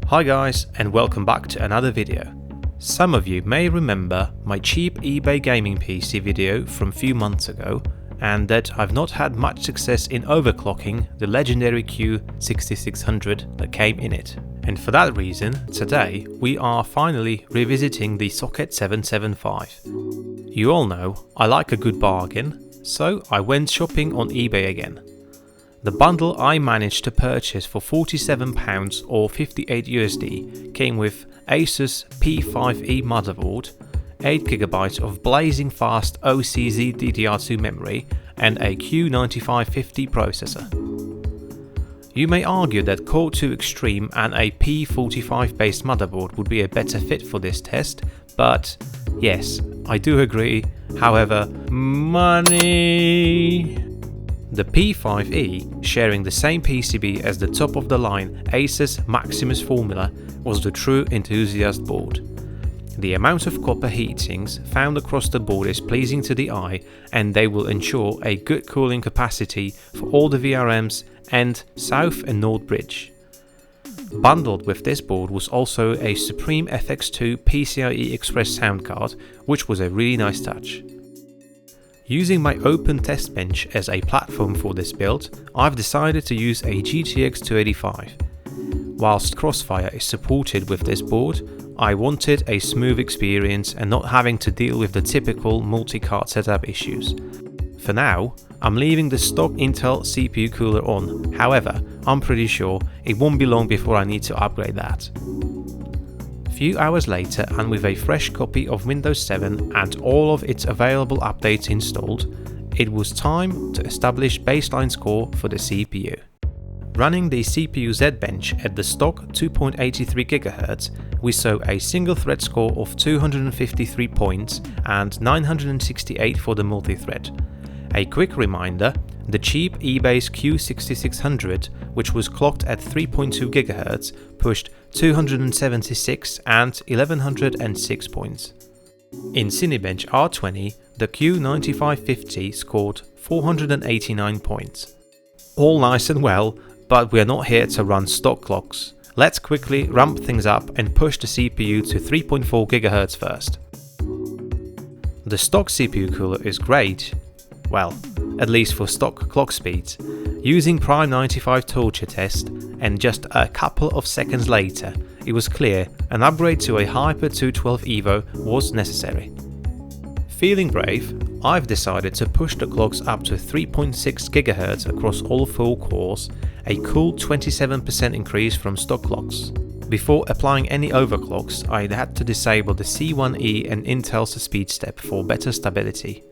Hi guys, and welcome back to another video. Some of you may remember my cheap eBay gaming PC video from a few months ago, and that I've not had much success in overclocking the legendary Q9600 that came in it. And for that reason, today we are finally revisiting the Socket 775. You all know I like a good bargain, so I went shopping on eBay again. The bundle I managed to purchase for £47 or 58 USD came with Asus P5e motherboard, 8GB of blazing fast OCZ DDR2 memory and a Q9550 processor. You may argue that Core 2 Extreme and a P45 based motherboard would be a better fit for this test, but yes, I do agree. However, money! The P5e, sharing the same PCB as the top of the line Asus Maximus Formula, was the true enthusiast board. The amount of copper heatsinks found across the board is pleasing to the eye, and they will ensure a good cooling capacity for all the VRMs and South and North Bridge. Bundled with this board was also a Supreme FX2 PCIe Express sound card, which was a really nice touch. Using my open test bench as a platform for this build, I've decided to use a GTX 285. Whilst Crossfire is supported with this board, I wanted a smooth experience and not having to deal with the typical multi-card setup issues. For now, I'm leaving the stock Intel CPU cooler on, however, I'm pretty sure it won't be long before I need to upgrade that. A few hours later, and with a fresh copy of Windows 7 and all of its available updates installed, it was time to establish baseline score for the CPU. Running the CPU Z-Bench at the stock 2.83 GHz, we saw a single thread score of 253 points and 968 for the multi-thread. A quick reminder, the cheap eBay's Q9600, which was clocked at 3.2 GHz, pushed 276 and 1106 points. In Cinebench R20, the Q9550 scored 489 points. All nice and well, but we're not here to run stock clocks. Let's quickly ramp things up and push the CPU to 3.4 GHz first. The stock CPU cooler is great, well, at least for stock clock speeds. Using Prime 95 torture test, and just a couple of seconds later, it was clear an upgrade to a Hyper 212 Evo was necessary. Feeling brave, I've decided to push the clocks up to 3.6 GHz across all 4 cores, a cool 27% increase from stock clocks. Before applying any overclocks, I had to disable the C1E and Intel's speed step for better stability.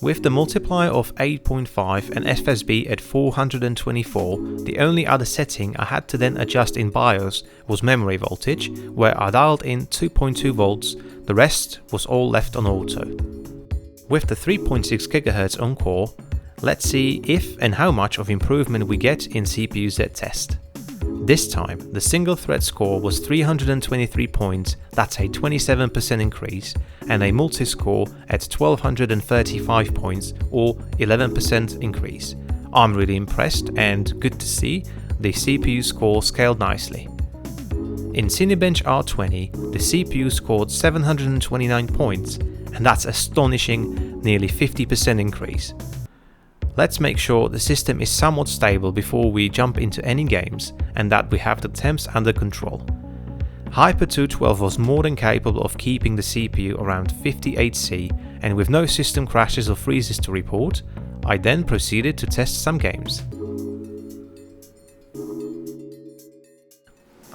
With the multiplier of 8.5 and FSB at 424, the only other setting I had to then adjust in BIOS was memory voltage, where I dialed in 2.2 volts, the rest was all left on auto. With the 3.6 GHz on core, let's see if and how much of improvement we get in CPU Z test. This time, the single thread score was 323 points, that's a 27% increase, and a multi-score at 1235 points or 11% increase. I'm really impressed and good to see the CPU score scaled nicely. In Cinebench R20, the CPU scored 729 points, and that's astonishing, nearly 50% increase. Let's make sure the system is somewhat stable before we jump into any games and that we have the temps under control. Hyper 212 was more than capable of keeping the CPU around 58C, and with no system crashes or freezes to report, I then proceeded to test some games.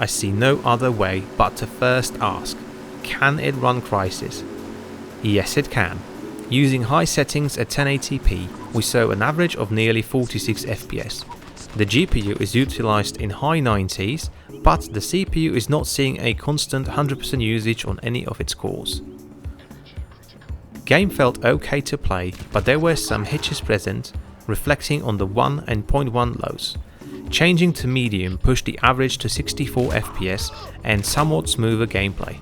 I see no other way but to first ask, can it run Crysis? Yes, it can. Using high settings at 1080p, we saw an average of nearly 46 FPS. The GPU is utilized in high 90s, but the CPU is not seeing a constant 100% usage on any of its cores. Game felt okay to play, but there were some hitches present, reflecting on the 1 and 0.1 lows. Changing to medium pushed the average to 64 FPS and somewhat smoother gameplay.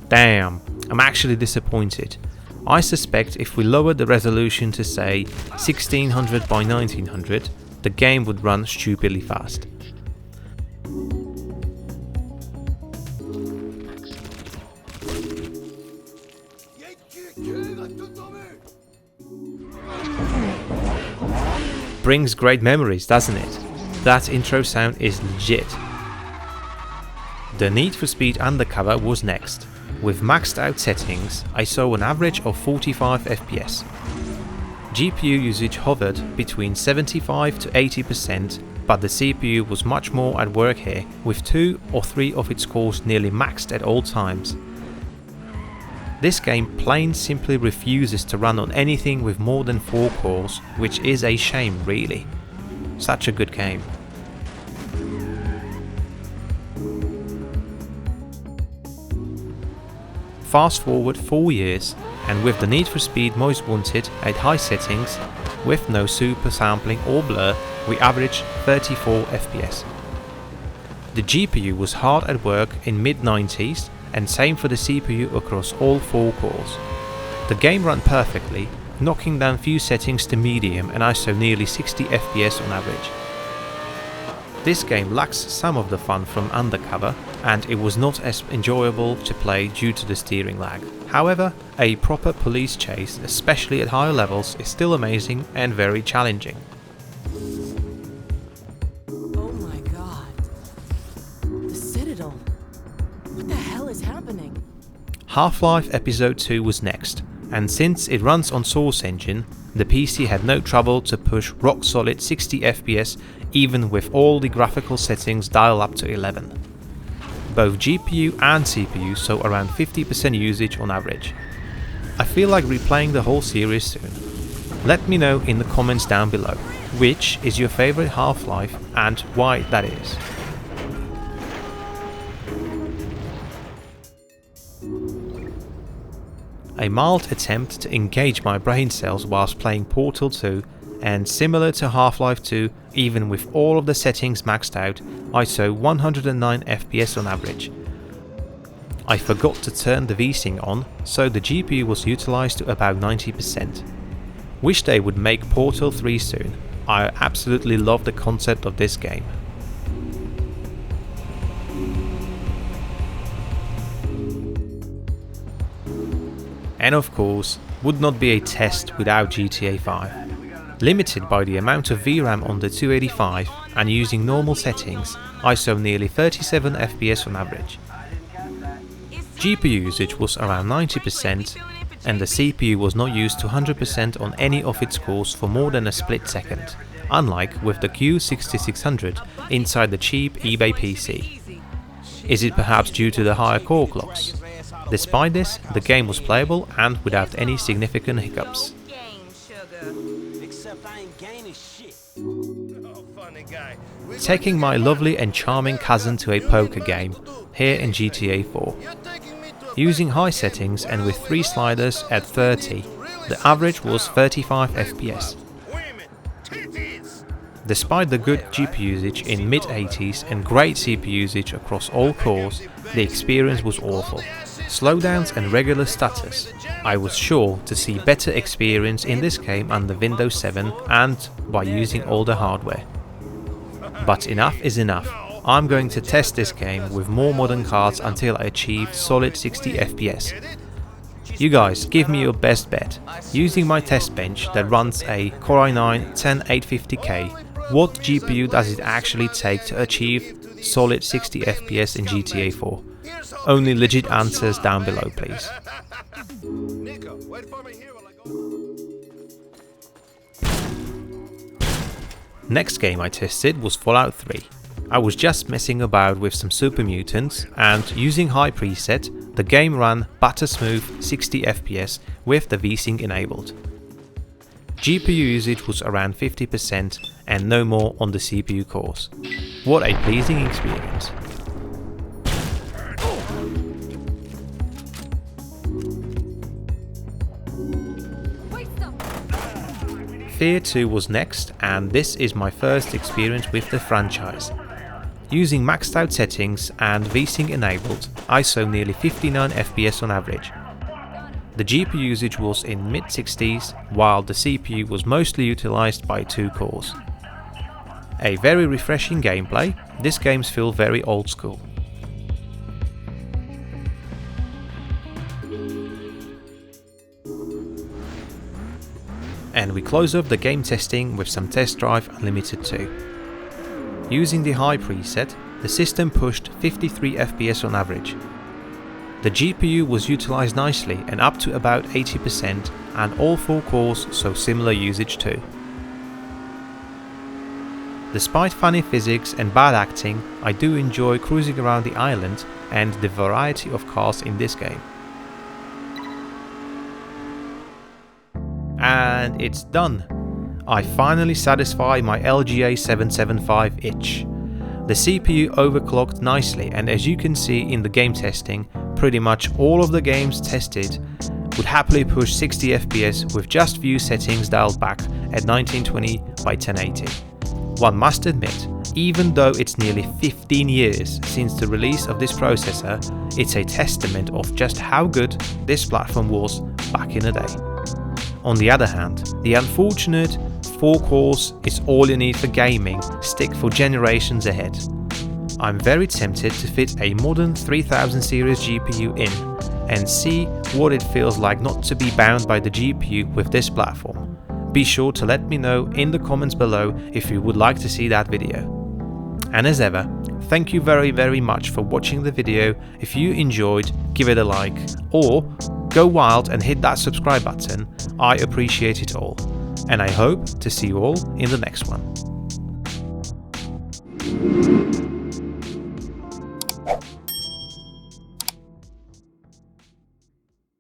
Damn, I'm actually disappointed. I suspect if we lowered the resolution to say 1600 by 1900, the game would run stupidly fast. Brings great memories, doesn't it? That intro sound is legit. The Need for Speed Undercover was next. With maxed out settings, I saw an average of 45 FPS. GPU usage hovered between 75 to 80%, but the CPU was much more at work here, with 2 or 3 of its cores nearly maxed at all times. This game plain simply refuses to run on anything with more than 4 cores, which is a shame really. Such a good game. Fast forward 4 years, and with the Need for Speed Most Wanted at high settings, with no super sampling or blur, we averaged 34 FPS. The GPU was hard at work in mid-90s, and same for the CPU across all 4 cores. The game ran perfectly, knocking down few settings to medium and ISO nearly 60 FPS on average. This game lacks some of the fun from Undercover, and it was not as enjoyable to play due to the steering lag. However, a proper police chase, especially at higher levels, is still amazing and very challenging. Oh my god. The Citadel. What the hell is happening? Half-Life Episode 2 was next, and since it runs on Source Engine, the PC had no trouble to push rock-solid 60 FPS even with all the graphical settings dialed up to 11. Both GPU and CPU saw around 50% usage on average. I feel like replaying the whole series soon. Let me know in the comments down below, which is your favorite Half-Life and why that is. A mild attempt to engage my brain cells whilst playing Portal 2, and similar to Half-Life 2, even with all of the settings maxed out, I saw 109 FPS on average. I forgot to turn the VSync on, so the GPU was utilized to about 90%. Wish they would make Portal 3 soon. I absolutely love the concept of this game. And of course, would not be a test without GTA 5. Limited by the amount of VRAM on the 285 and using normal settings, I saw nearly 37 FPS on average. GPU usage was around 90% and the CPU was not used to 100% on any of its cores for more than a split second, unlike with the Q9650 inside the cheap eBay PC. Is it perhaps due to the higher core clocks? Despite this, the game was playable and without any significant hiccups. Taking my lovely and charming cousin to a poker game, here in GTA 4. Using high settings and with 3 sliders at 30, the average was 35 FPS. Despite the good GPU usage in mid-80s and great CPU usage across all cores, the experience was awful. Slowdowns and regular stutters. I was sure to see better experience in this game under Windows 7 and by using older hardware. But enough is enough. I'm going to test this game with more modern cards until I achieve solid 60 FPS. You guys, give me your best bet. Using my test bench that runs a Core i9-10850K, what GPU does it actually take to achieve solid 60 FPS in GTA 4? Only legit answers down below, please. Next game I tested was Fallout 3. I was just messing about with some super mutants and using high preset, the game ran butter smooth 60 FPS with the VSync enabled. GPU usage was around 50% and no more on the CPU cores. What a pleasing experience. F.E.A.R 2 was next, and this is my first experience with the franchise. Using maxed out settings and VSync enabled, I saw nearly 59 FPS on average. the GPU usage was in mid-60s, while the CPU was mostly utilized by 2 cores. A very refreshing gameplay, this games feel very old school. And we close off the game testing with some Test Drive Unlimited 2. Using the high preset, the system pushed 53 FPS on average. The GPU was utilized nicely and up to about 80%, and all 4 cores saw similar usage too. Despite funny physics and bad acting, I do enjoy cruising around the island and the variety of cars in this game. And it's done! I finally satisfy my LGA 775 itch. The CPU overclocked nicely, and as you can see in the game testing, pretty much all of the games tested would happily push 60 FPS with just few settings dialed back at 1920 by 1080. One must admit, even though it's nearly 15 years since the release of this processor, it's a testament of just how good this platform was back in the day. On the other hand, the unfortunate 4 cores is all you need for gaming stick for generations ahead. I'm very tempted to fit a modern 3000 series GPU in and see what it feels like not to be bound by the GPU with this platform. Be sure to let me know in the comments below if you would like to see that video. And as ever, thank you very much for watching the video. If you enjoyed, give it a like, or go wild and hit that subscribe button. I appreciate it all, and I hope to see you all in the next one.